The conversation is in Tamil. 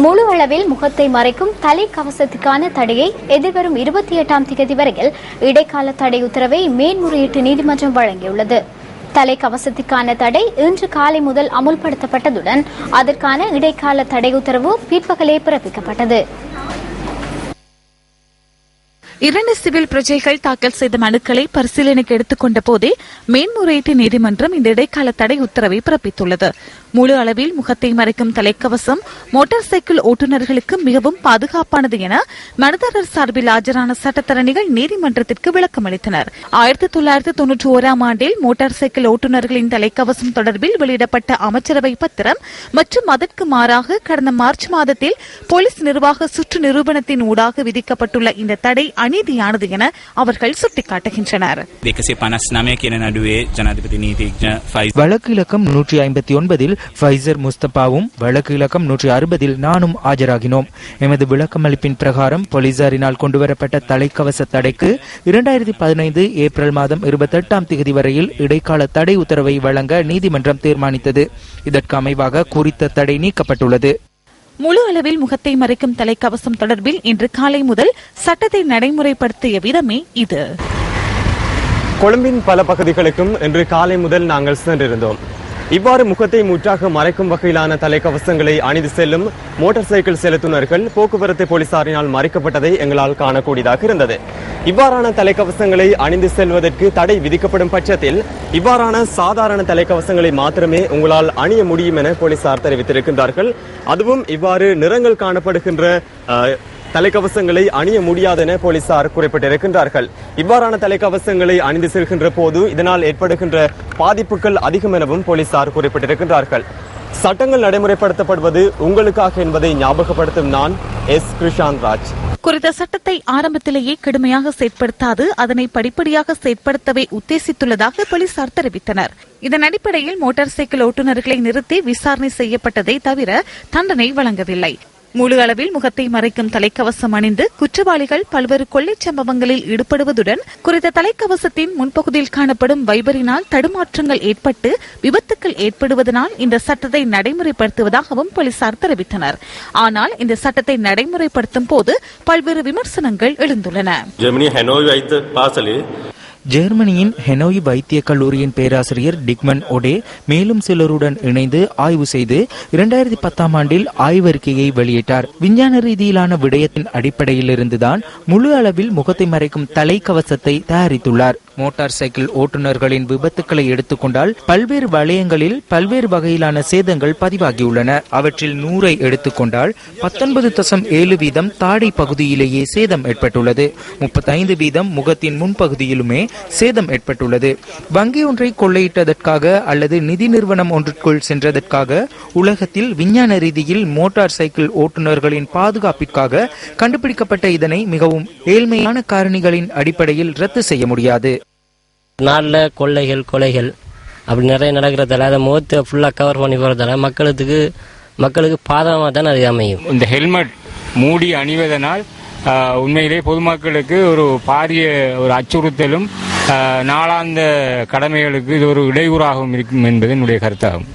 முழு அளவில் முகத்தை மறைக்கும் தலைக்கவசத்துக்கான தடையை எதிர்வரும் 28ஆம் தேதி வரையில் இடைக்கால தடை உத்தரவை மேன்முறையீட்டு நீதிமன்றம் வழங்கியுள்ளது. தலைக்கவசத்துக்கான தடை இன்று காலை முதல் அமுல்படுத்தப்பட்டதுடன் அதற்கான இடைக்கால தடை உத்தரவு பிற்பகலே பிறப்பிக்கப்பட்டது. 2 சிவில் பிரஜைகள் தாக்கல் செய்த மனுக்களை பரிசீலனைக்கு எடுத்துக் கொண்ட போதே மேன்முறையீட்டு நீதிமன்றம் இந்த இடைக்கால தடை உத்தரவை பிறப்பித்துள்ளது. முழு அளவில் முகத்தை மறைக்கும் தலைக்கவசம் மோட்டார் சைக்கிள் ஓட்டுநர்களுக்கு மிகவும் பாதுகாப்பானது என மனுதாரர் சார்பில் ஆஜரான சட்டத்தரணிகள் நீதிமன்றத்திற்கு விளக்கம் அளித்தனர். 1991ஆம் ஆண்டில் மோட்டார் சைக்கிள் ஓட்டுநர்களின் தலைக்கவசம் தொடர்பில் வெளியிடப்பட்ட அமைச்சரவை பத்திரம் மற்றும் அதற்கு மாறாக கடந்த மார்ச் மாதத்தில் போலீஸ் நிர்வாக சுற்று நிரூபணத்தின் ஊடாக விதிக்கப்பட்டுள்ள இந்த தடை அநீதியானது என அவர்கள் சுட்டிக்காட்டுகின்றனர். வழக்கு இலக்கம் 159 ஃபைசர் முஸ்தபாவும் வழக்கு இலக்கம் 160 நானும் ஆஜராகினோம். எமது விளக்கமளிப்பின் பிரகாரம் போலீசாரினால் கொண்டுவரப்பட்ட தலைக்கவச தடைக்கு 2015 ஏப்ரல் மாதம் 28ஆம் தேதி வரையில் இடைக்கால தடை உத்தரவை வழங்க நீதிமன்றம் தீர்மானித்தது. இதற்கு அமைவாக குறித்த தடை நீக்கப்பட்டுள்ளது. முழு அளவில் முகத்தை மறைக்கும் தலைக்கவசம் தொடர்பில் இன்று காலை முதல் சட்டத்தை நடைமுறைப்படுத்திய விதமே இது. கொழும்பின் பல பகுதிகளுக்கும் இன்று காலை முதல் நாங்கள் சென்றிருந்தோம். இவ்வாறு முகத்தை முற்றாக மறைக்கும் வகையிலான தலைக்கவசங்களை அணிந்து செல்லும் மோட்டார் சைக்கிள் செலுத்துனர்கள் போக்குவரத்து போலீசாரினால் மறைக்கப்பட்டதை எங்களால் காணக்கூடியதாக இருந்தது. இவ்வாறான தலைக்கவசங்களை அணிந்து செல்வதற்கு தடை விதிக்கப்படும் பட்சத்தில் இவ்வாறான சாதாரண தலைக்கவசங்களை மாத்திரமே உங்களால் அணிய முடியும் என போலீசார் தெரிவித்திருக்கின்றார்கள். அதுவும் இவ்வாறு நிறங்கள் காணப்படுகின்ற தலைக்கவசங்களை அணிய முடியாது என போலீசார் குறிப்பிட்டிருக்கின்றார்கள். இவ்வாறான தலைக்கவசங்களை அணிந்து செல்கின்ற போது இதனால் ஏற்படுகின்ற பாதிப்புகள் அதிகம் எனவும் போலீசார் குறிப்பிட்டிருக்கின்றார்கள். சட்டங்கள் நடைமுறைப்படுத்தப்படுவது உங்களுக்காக என்பதை ஞாபகப்படுத்தும் நான் எஸ். கிருஷாந்த் ராஜ். குறித்த சட்டத்தை ஆரம்பத்திலேயே கடுமையாக செயற்படுத்தாது அதனை படிப்படியாக செயற்படுத்தவே உத்தேசித்துள்ளதாக போலீசார் தெரிவித்தனர். இதன் அடிப்படையில் மோட்டார் சைக்கிள் ஓட்டுநர்களை நிறுத்தி விசாரணை செய்யப்பட்டதை தவிர தண்டனை வழங்கவில்லை. முழு அளவில் முகத்தை மறைக்கும் தலைக்கவசம் அணிந்து குற்றவாளிகள் பல்வேறு கொள்ளைச் சம்பவங்களில் ஈடுபடுவதுடன் குறித்த தலைக்கவசத்தின் முன்பகுதியில் காணப்படும் வைபரினால் தடுமாற்றங்கள் ஏற்பட்டு விபத்துக்கள் ஏற்படுவதனால் இந்த சட்டத்தை நடைமுறைப்படுத்துவதாகவும் போலீசார் தெரிவித்தனர். ஆனால் இந்த சட்டத்தை நடைமுறைப்படுத்தும் போது பல்வேறு விமர்சனங்கள் எழுந்துள்ளன. ஜெர்மனியின் ஹெனோய் வைத்திய கல்லூரியின் பேராசிரியர் டிக்மன் ஒடே மேலும் சிலருடன் இணைந்து ஆய்வு செய்து 2010ஆம் ஆண்டில் ஆய்வறிக்கையை வெளியிட்டார். விஞ்ஞான ரீதியிலான விடயத்தின் அடிப்படையில் இருந்துதான் முழு அளவில் முகத்தை மறைக்கும் தலைக்கவசத்தை தயாரித்துள்ளார். மோட்டார் சைக்கிள் ஓட்டுநர்களின் விபத்துக்களை எடுத்துக்கொண்டால் பல்வேறு வலயங்களில் பல்வேறு வகையிலான சேதங்கள் பதிவாகியுள்ளன. அவற்றில் 100ஐ எடுத்துக்கொண்டால் 19.7% தாடை பகுதியிலேயே சேதம் ஏற்பட்டுள்ளது. 35% முகத்தின் முன்பகுதியிலுமே சேதம் ஏற்பட்டுள்ளது. வங்கி ஒன்றை கொள்ளையிட்டதற்காக அல்லது நிதி நிறுவனம் ஒன்றிற்குள் சென்றதற்காக உலகத்தில் விஞ்ஞான ரீதியில் மோட்டார் சைக்கிள் ஓட்டுநர்களின் பாதுகாப்பிற்காக கண்டுபிடிக்கப்பட்ட இதனை மிகவும் ஏழ்மையான காரணிகளின் அடிப்படையில் ரத்து செய்ய முடியாது. நாட்டில் கொள்ளைகள் கொலைகள் அப்படி நிறைய நடக்கிறதால அதை முகத்தை ஃபுல்லாக கவர் பண்ணி போகிறதால மக்களுக்கு பாதகமாக தான் அது அமையும். இந்த ஹெல்மெட் மூடி அணிவதனால் உண்மையிலே பொதுமக்களுக்கு ஒரு பாரிய ஒரு அச்சுறுத்தலும் நாளாந்த கடமைகளுக்கு இது ஒரு இடையூறாகவும் இருக்கும் என்பது என்னுடைய கருத்தாகும்.